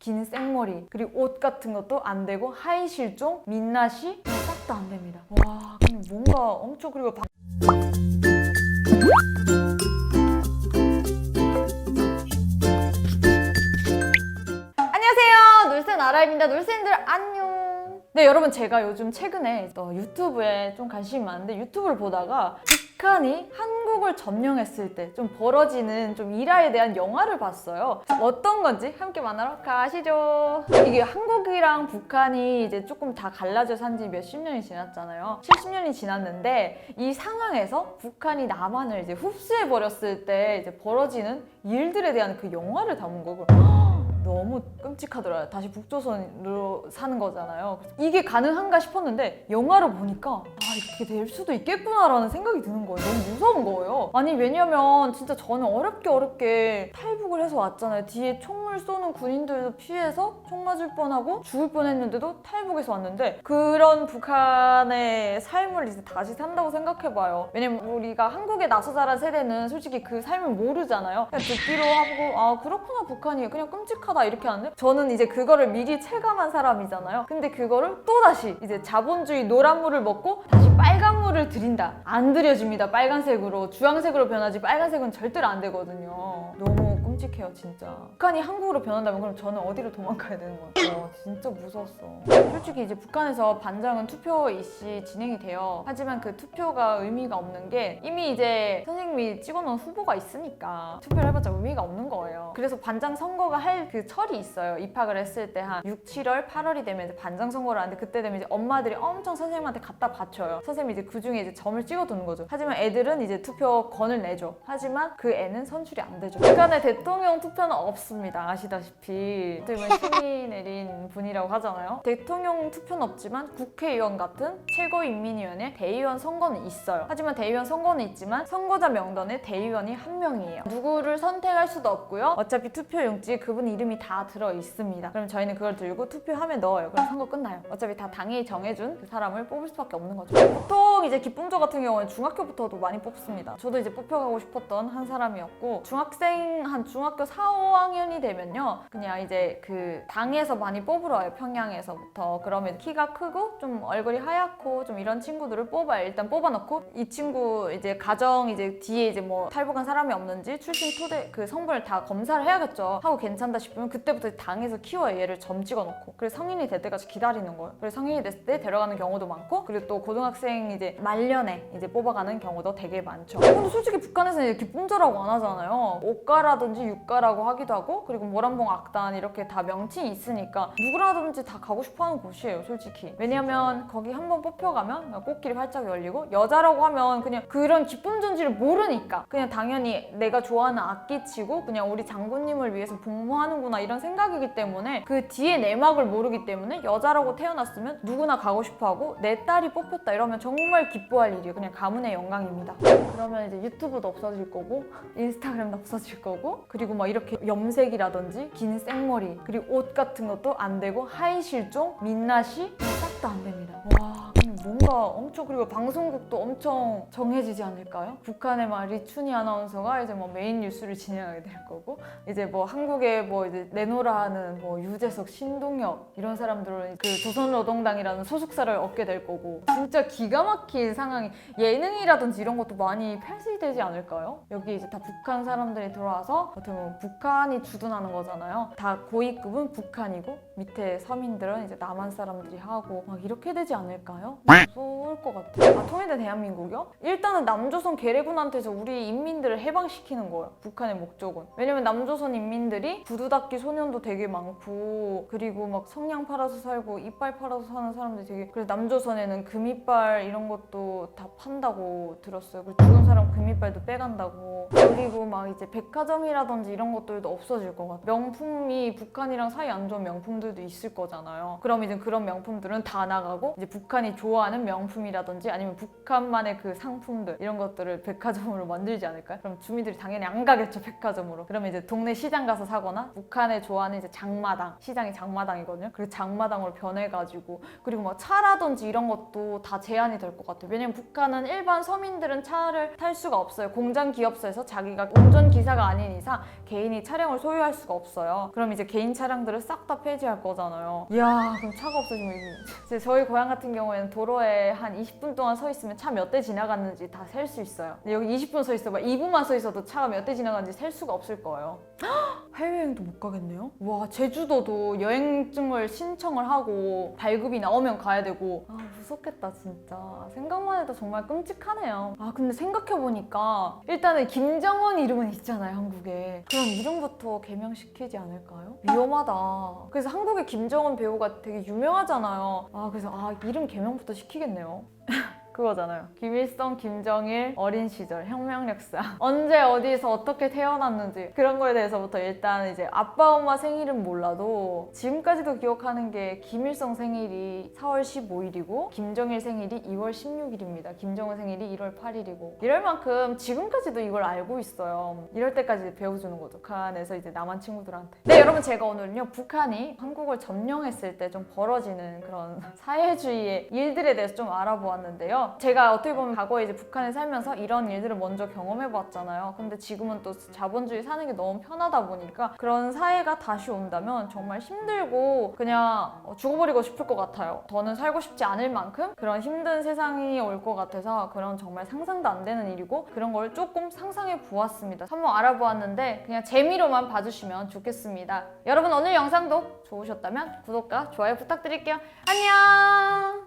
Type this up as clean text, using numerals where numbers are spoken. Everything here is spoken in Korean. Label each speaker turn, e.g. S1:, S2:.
S1: 긴 생머리, 그리고 옷 같은 것도 안 되고 하이 실종, 민낯이 싹 다 안 됩니다. 와, 그냥 뭔가 엄청 그리고 안녕하세요, 놀센 아라입니다. 놀센들 안녕. 네, 여러분, 제가 요즘 최근에 유튜브에 좀 관심이 많은데 유튜브를 보다가 북한이 한국을 점령했을 때 좀 벌어지는 좀 일화에 대한 영화를 봤어요. 어떤 건지 함께 만나러 가시죠. 이게 한국이랑 북한이 이제 조금 다 갈라져 산 지 몇십 년이 지났잖아요. 70년이 지났는데 이 상황에서 북한이 남한을 이제 흡수해 버렸을 때 이제 벌어지는 일들에 대한 그 영화를 담은 거고. 너무 끔찍하더라고요. 다시 북조선으로 사는 거잖아요. 이게 가능한가 싶었는데 영화를 보니까 이렇게 될 수도 있겠구나라는 생각이 드는 거예요. 너무 무서운 거예요. 아니, 왜냐면 진짜 저는 어렵게 탈북을 해서 왔잖아요. 뒤에 총을 쏘는 군인들도 피해서 총 맞을 뻔하고 죽을 뻔했는데도 탈북해서 왔는데 그런 북한의 삶을 이제 다시 산다고 생각해봐요. 왜냐면 우리가 한국에 나서 자란 세대는 솔직히 그 삶을 모르잖아요. 그냥 듣기로 하고 아, 그렇구나, 북한이 그냥 끔찍하다 이렇게 하는데 저는 이제 그거를 미리 체감한 사람이잖아요. 근데 그거를 또다시 이제 자본주의 노란물을 먹고 다시 빨간물을 들인다. 안 들여집니다. 빨간색으로. 주황색으로 변하지 빨간색은 절대로 안 되거든요. 너무 끔찍해요, 진짜. 북한이 한국으로 변한다면 그럼 저는 어디로 도망가야 되는 거예요? 진짜 무서웠어. 솔직히 이제 북한에서 반장은 투표 일시 진행이 돼요. 하지만 그 투표가 의미가 없는 게 이미 이제 선생님이 찍어놓은 후보가 있으니까 투표를 해봤자 의미가 없는 거예요. 그래서 반장 선거가 할 그 철이 있어요. 입학을 했을 때 한 6, 7월, 8월이 되면 이제 반장 선거를 하는데 그때 되면 이제 엄마들이 엄청 선생님한테 갖다 바쳐요. 선생님이 이제 그 중에 이제 점을 찍어두는 거죠. 하지만 애들은 이제 투표권을 내죠. 하지만 그 애는 선출이 안 되죠. 북한의 대통령 투표는 없습니다. 아시다시피 어떻게 보면 신이 내린 분이라고 하잖아요. 대통령 투표는 없지만 국회의원 같은 최고인민위원회 대의원 선거는 있어요. 하지만 대의원 선거는 있지만 선거자 명단에 대의원이 한 명이에요. 누구를 선택할 수도 없고요. 어차피 투표용지에 그분 이름이 다 들어있습니다. 그럼 저희는 그걸 들고 투표함에 넣어요. 그럼 선거 끝나요. 어차피 다 당이 정해준 그 사람을 뽑을 수밖에 없는 거죠. 보통 이제 기쁨조 같은 경우는 중학교부터도 많이 뽑습니다. 저도 이제 뽑혀가고 싶었던 한 사람이었고 한 중학교 4, 5학년이 되면요 그냥 이제 그 당에서 많이 뽑으러 와요. 평양에서부터. 그러면 키가 크고 좀 얼굴이 하얗고 좀 이런 친구들을 뽑아요. 일단 뽑아놓고 이 친구 이제 가정 이제 뒤에 이제 뭐 탈북한 사람이 없는지 출신 토대 그 성분을 다 검사를 해야겠죠. 하고 괜찮다 싶으면 그때부터 당에서 키워요. 얘를 점 찍어놓고. 그래서 성인이 될 때까지 기다리는 거예요. 그래서 성인이 됐을 때 데려가는 경우도 많고 그리고 또 고등학생 이제 말년에 이제 뽑아가는 경우도 되게 많죠. 근데 솔직히 북한에서는 이제 기쁨조라고 안 하잖아요. 옷가라든지 육가라고 하기도 하고 그리고 모란봉 악단 이렇게 다 명칭이 있으니까 누구라든지 다 가고 싶어하는 곳이에요, 솔직히. 왜냐면 거기 한번 뽑혀가면 꽃길이 활짝 열리고 여자라고 하면 그냥 그런 기쁨전지를 모르니까 그냥 당연히 내가 좋아하는 악기치고 그냥 우리 장군님을 위해서 복무하는구나 이런 생각이기 때문에 그 뒤에 내막을 모르기 때문에 여자라고 태어났으면 누구나 가고 싶어하고 내 딸이 뽑혔다 이러면 정말 기뻐할 일이에요. 그냥 가문의 영광입니다. 그러면 이제 유튜브도 없어질 거고 인스타그램도 없어질 거고 그리고 막 이렇게 염색이라든지 긴 생머리 그리고 옷 같은 것도 안 되고 하이 실종, 민낯이 싹 다 안 됩니다. 와, 뭔가 엄청 그리고 방송국도 엄청 정해지지 않을까요? 북한의 막 리춘희 아나운서가 이제 뭐 메인 뉴스를 진행하게 될 거고 이제 뭐 한국에 뭐 이제 내노라 하는 뭐 유재석, 신동엽 이런 사람들은 그 조선노동당이라는 소속사를 얻게 될 거고 진짜 기가 막힌 상황이 예능이라든지 이런 것도 많이 펼치되지 않을까요? 여기 이제 다 북한 사람들이 들어와서 어떻게 보면 북한이 주둔하는 거잖아요. 다 고위급은 북한이고 밑에 서민들은 이제 남한 사람들이 하고 막 이렇게 되지 않을까요? 무서울 것 같아요. 아, 통일된 대한민국이요? 일단은 남조선 계래군한테서 우리 인민들을 해방시키는 거예요. 북한의 목적은. 왜냐면 남조선 인민들이 구두 닦기 소년도 되게 많고 그리고 막 성냥 팔아서 살고 이빨 팔아서 사는 사람들이 되게 그래서 남조선에는 금이빨 이런 것도 다 판다고 들었어요. 그리고 죽은 사람 금이빨도 빼간다고. 그리고 막 이제 백화점이라든지 이런 것들도 없어질 것 같아요. 명품이 북한이랑 사이 안 좋은 명품들도 있을 거잖아요. 그럼 이제 그런 명품들은 다 나가고 이제 북한이 좋아하는 명품이라든지 아니면 북한만의 그 상품들 이런 것들을 백화점으로 만들지 않을까요? 그럼 주민들이 당연히 안 가겠죠, 백화점으로. 그러면 이제 동네 시장 가서 사거나 북한에 좋아하는 이제 장마당, 시장이 장마당이거든요. 그 장마당으로 변해가지고 그리고 막 차라든지 이런 것도 다 제한이 될 것 같아요. 왜냐면 북한은 일반 서민들은 차를 탈 수가 없어요. 공장 기업소에서 자기가 운전기사가 아닌 이상 개인이 차량을 소유할 수가 없어요. 그럼 이제 개인 차량들을 싹 다 폐지할 거잖아요. 이야, 그럼 차가 없어지면 이제 저희 고향 같은 경우에는 도로에 한 20분 동안 서 있으면 차 몇 대 지나갔는지 다 셀 수 있어요. 근데 여기 20분 서 있어 봐. 2분만 서 있어도 차가 몇 대 지나갔는지 셀 수가 없을 거예요. 해외여행도 못 가겠네요? 와, 제주도도 여행증을 신청을 하고 발급이 나오면 가야 되고 무섭겠다 진짜. 생각만 해도 정말 끔찍하네요. 근데 생각해보니까 일단은 김정은 이름은 있잖아요, 한국에. 그럼 이름부터 개명시키지 않을까요? 위험하다. 그래서 한국에 김정은 배우가 되게 유명하잖아요. 그래서 이름 개명부터 시키겠네요. 그거잖아요. 김일성, 김정일 어린 시절 혁명력사 언제 어디서 어떻게 태어났는지 그런 거에 대해서부터 일단 이제 아빠 엄마 생일은 몰라도 지금까지도 기억하는 게 김일성 생일이 4월 15일이고 김정일 생일이 2월 16일입니다. 김정은 생일이 1월 8일이고 이럴 만큼 지금까지도 이걸 알고 있어요. 이럴 때까지 배워주는 거죠. 북한에서 이제 남한 친구들한테. 네, 여러분, 제가 오늘은요 북한이 한국을 점령했을 때 좀 벌어지는 그런 사회주의의 일들에 대해서 좀 알아보았는데요. 제가 어떻게 보면 과거에 이제 북한에 살면서 이런 일들을 먼저 경험해봤잖아요. 근데 지금은 또 자본주의 사는 게 너무 편하다 보니까 그런 사회가 다시 온다면 정말 힘들고 그냥 죽어버리고 싶을 것 같아요. 더는 살고 싶지 않을 만큼 그런 힘든 세상이 올 것 같아서 그런 정말 상상도 안 되는 일이고 그런 걸 조금 상상해 보았습니다. 한번 알아보았는데 그냥 재미로만 봐주시면 좋겠습니다. 여러분, 오늘 영상도 좋으셨다면 구독과 좋아요 부탁드릴게요. 안녕!